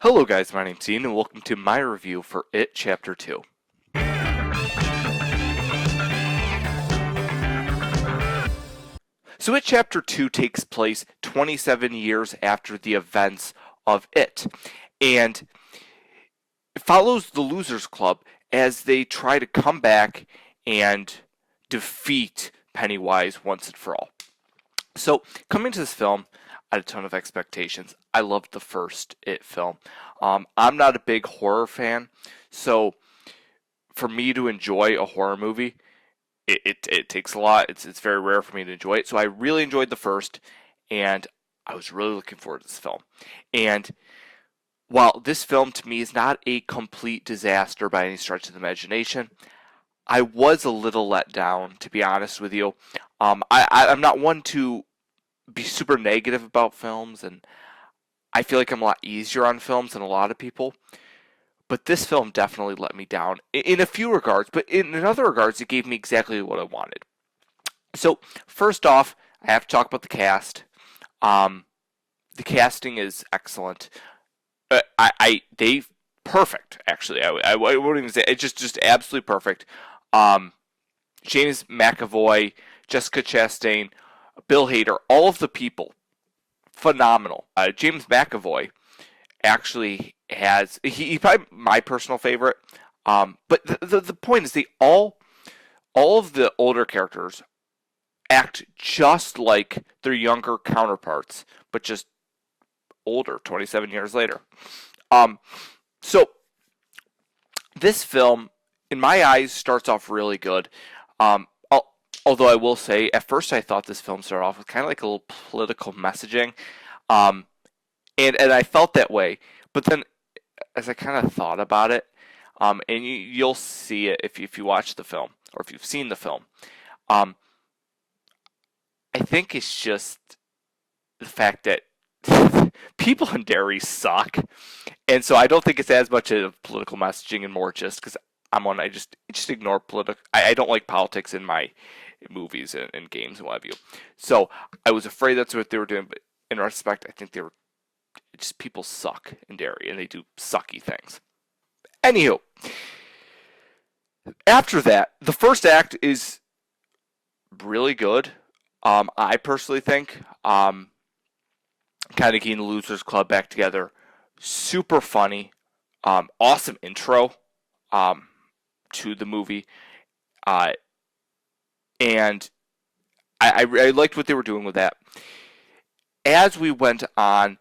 Hello guys, my name's Ian and welcome to my review for It Chapter 2. So It Chapter 2 takes place 27 years after the events of It, and it follows the Losers Club as they try to come back and defeat Pennywise once and for all. So coming to this film, I had a ton of expectations. I loved the first It film. I'm not a big horror fan, so for me to enjoy a horror movie, it takes a lot. It's very rare for me to enjoy it. So I really enjoyed the first, and I was really looking forward to this film. And while this film to me is not a complete disaster by any stretch of the imagination, I was a little let down, to be honest with you. I'm not one to be super negative about films, and I feel like I'm a lot easier on films than a lot of people. But this film definitely let me down in a few regards, but in other regards, it gave me exactly what I wanted. So, first off, I have to talk about the cast. Um, the casting is excellent. They perfect actually. I wouldn't even say it's just absolutely perfect. Um, James McAvoy, Jessica Chastain, Bill Hader, all of the people, phenomenal. James McAvoy actually he's probably my personal favorite. But the point is they all of the older characters act just like their younger counterparts, but just older, 27 years later. Um, so this film, in my eyes, starts off really good. Um, Although I will say, at first I thought this film started off with kind of like a little political messaging, um, and I felt that way. But then, as I kind of thought about it, and you'll see it if you watch the film or if you've seen the film. Um, I think it's just the fact that people in Derry suck, and so I don't think it's as much of political messaging and more just because I just ignore political. I don't like politics in my movies and games and what have you. So I was afraid that's what they were doing, but in retrospect, I think they were just people suck in Derry and they do sucky things. Anywho, after that, the first act is really good. I personally think kind of getting the Losers Club back together, super funny, awesome intro um, to the movie, uh, and I liked what they were doing with that. As we went on,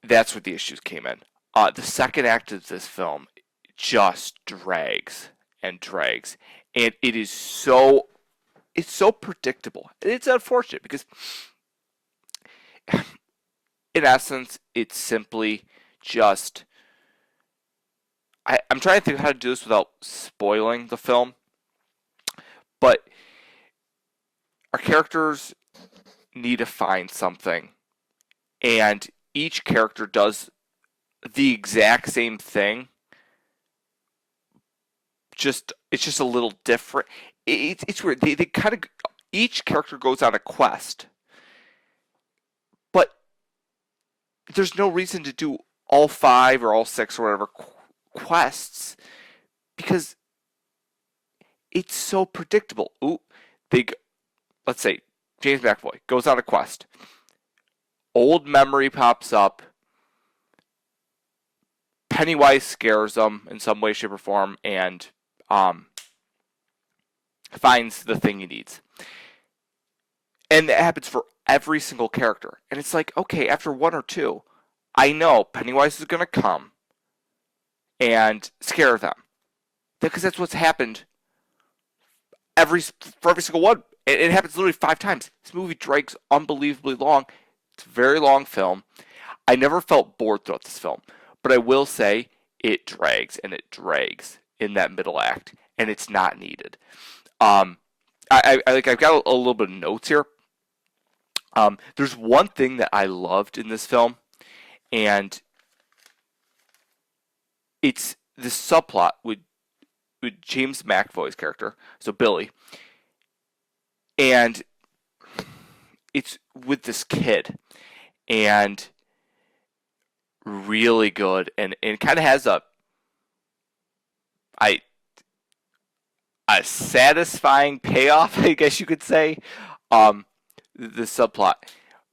that's where the issues came in. The second act of this film just drags and drags, and it's so predictable. It's unfortunate because, in essence, it's simply just. I'm trying to think of how to do this without spoiling the film, but our characters need to find something, and each character does the exact same thing. It's just a little different. It's weird. They kind of each character goes on a quest, but there's no reason to do all five or all six or whatever quests because it's so predictable. Ooh, they let's say James McAvoy goes on a quest. Old memory pops up. Pennywise scares him in some way, shape, or form, and um, finds the thing he needs. And that happens for every single character. And it's like, okay, after one or two, I know Pennywise is going to come and scare them. Because that's what's happened for every single one. It happens literally 5 times. This movie drags unbelievably long. It's a very long film. I never felt bored throughout this film. But I will say it drags and it drags in that middle act. And it's not needed. I've got a little bit of notes here. There's one thing that I loved in this film, and it's the subplot with James McAvoy's character, so Billy, and it's with this kid, and really good, and kind of has I a satisfying payoff, I guess you could say. Um, the subplot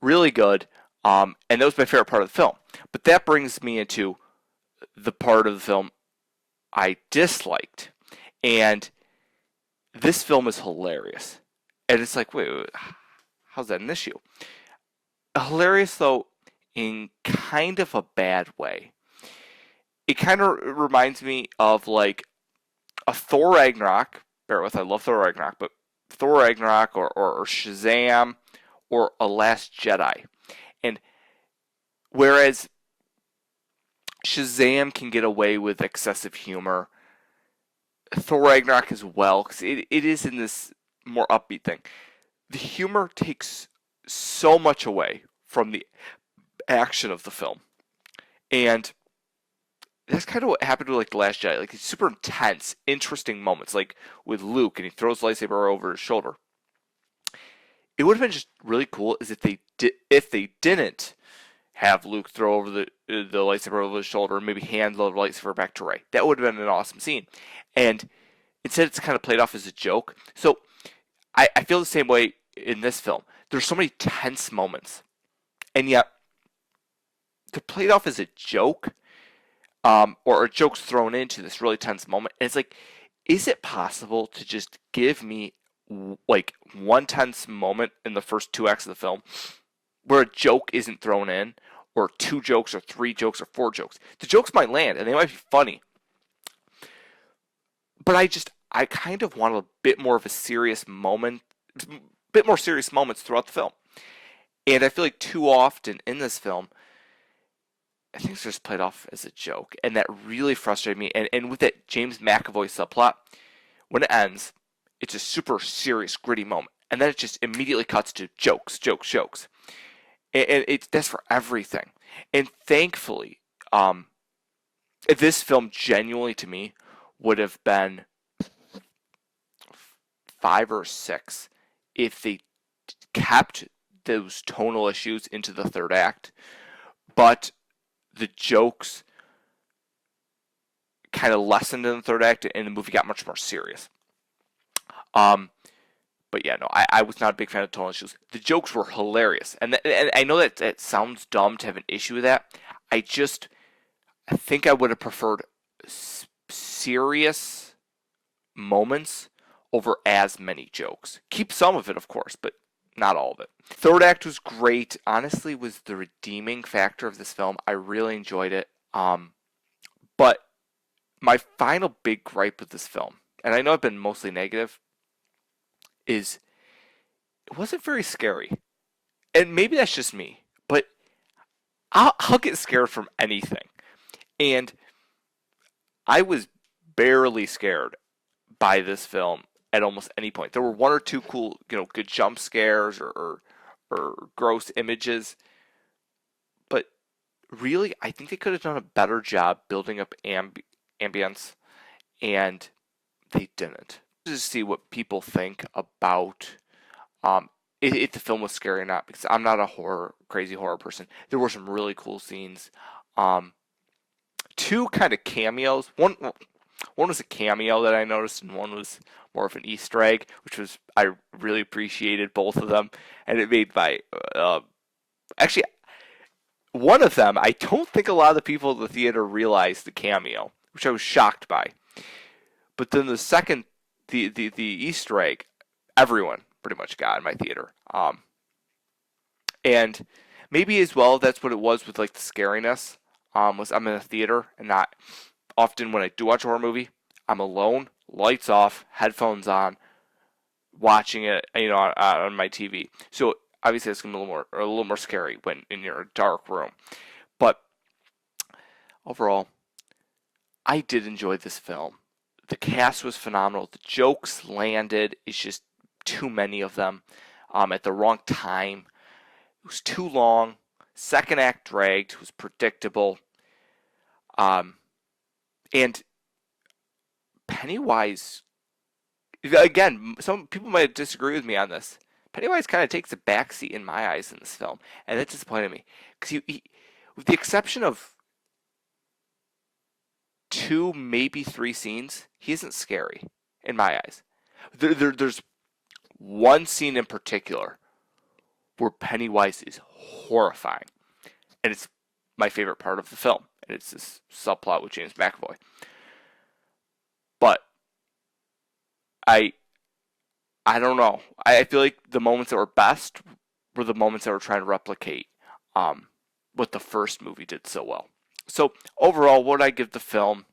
really good, and that was my favorite part of the film. But that brings me into the part of the film I disliked, and this film is hilarious, and it's like, wait, how's that an issue? Hilarious though, in kind of a bad way. It kind of reminds me of like a Thor Ragnarok. Bear with, I love Thor Ragnarok, but Thor Ragnarok or Shazam or A Last Jedi. And whereas Shazam can get away with excessive humor, Thor Ragnarok as well, because it is in this more upbeat thing. The humor takes so much away from the action of the film. And that's kind of what happened with like The Last Jedi. Like it's super intense, interesting moments, like with Luke and he throws the lightsaber over his shoulder. It would have been just really cool is if they didn't have Luke throw over the lightsaber over his shoulder and maybe hand the lightsaber back to Rey. That would have been an awesome scene. And instead it's kind of played off as a joke. So I feel the same way in this film. There's so many tense moments. And yet they're played off as a joke. Or a joke's thrown into this really tense moment. And it's like, is it possible to just give me like one tense moment in the first two acts of the film where a joke isn't thrown in, or two jokes, or three jokes, or four jokes? The jokes might land and they might be funny, but I kind of want a bit more of a serious moment, bit more serious moments throughout the film. And I feel like too often in this film, I think it's just played off as a joke, and that really frustrated me. And with that James McAvoy subplot, when it ends, it's a super serious, gritty moment, and then it just immediately cuts to jokes, jokes, jokes, and that's for everything. And thankfully, this film genuinely to me would have been 5 or 6 if they kept those tonal issues into the third act, but the jokes kind of lessened in the third act, and the movie got much more serious. But yeah, no, I was not a big fan of tonal issues. The jokes were hilarious, and I know that it sounds dumb to have an issue with that. I think I would have preferred serious moments over as many jokes. Keep some of it, of course, but not all of it. Third act was great. Honestly, was the redeeming factor of this film. I really enjoyed it. But my final big gripe with this film, and I know I've been mostly negative, is it wasn't very scary. And maybe that's just me, but I'll get scared from anything. And I was barely scared by this film at almost any point. There were one or two cool, good jump scares or gross images, but really, I think they could have done a better job building up ambience, and they didn't. Just see what people think about if the film was scary or not, because I'm not a crazy horror person. There were some really cool scenes. Two kind of cameos. One was a cameo that I noticed, and one was more of an Easter egg, which I really appreciated both of them, and it made my actually one of them I don't think a lot of the people at the theater realized the cameo, which I was shocked by. But then the second, the Easter egg, everyone pretty much got in my theater, and maybe as well that's what it was with like the scariness. Was I'm in a theater, and not often when I do watch a horror movie, I'm alone, lights off, headphones on, watching it, on my TV. So obviously it's gonna be a little more scary when in your dark room. But overall, I did enjoy this film. The cast was phenomenal. The jokes landed. It's just too many of them at the wrong time. It was too long. Second act dragged. It was predictable. And Pennywise, again, some people might disagree with me on this. Pennywise kind of takes a backseat in my eyes in this film, and that disappointed me. Because with the exception of 2, maybe 3 scenes, he isn't scary in my eyes. There's one scene in particular where Pennywise is horrifying, and it's my favorite part of the film, and it's this subplot with James McAvoy. But I don't know. I feel like the moments that were best were the moments that were trying to replicate what the first movie did so well. So overall, what would I give the film?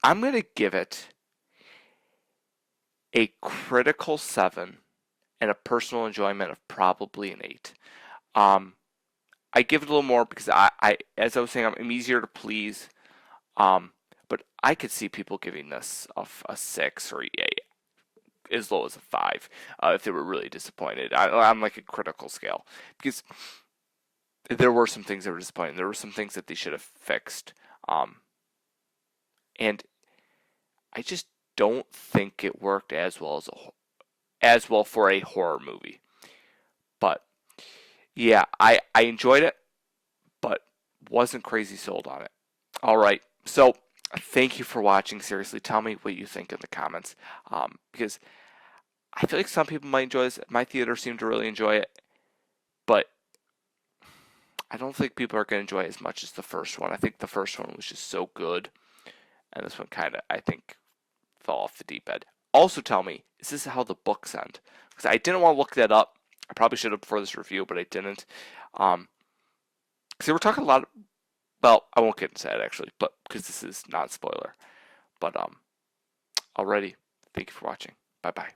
I'm going to give it a critical 7 and a personal enjoyment of probably an 8. I give it a little more because as I was saying, I'm easier to please. But I could see people giving this a 6 or as low as a 5 if they were really disappointed. I'm like a critical scale because there were some things that were disappointing. There were some things that they should have fixed. And I just don't think it worked as well for a horror movie. But yeah, I enjoyed it, but wasn't crazy sold on it. All right, so thank you for watching. Seriously, tell me what you think in the comments, because I feel like some people might enjoy this. My theater seemed to really enjoy it, but I don't think people are going to enjoy it as much as the first one. I think the first one was just so good, and this one kind of, I think, fell off the deep end. Also tell me, is this how the books end? Because I didn't want to look that up. I probably should have before this review, but I didn't. Because they were talking a lot. Well, I won't get into that actually, but because this is not spoiler. But already, thank you for watching. Bye bye.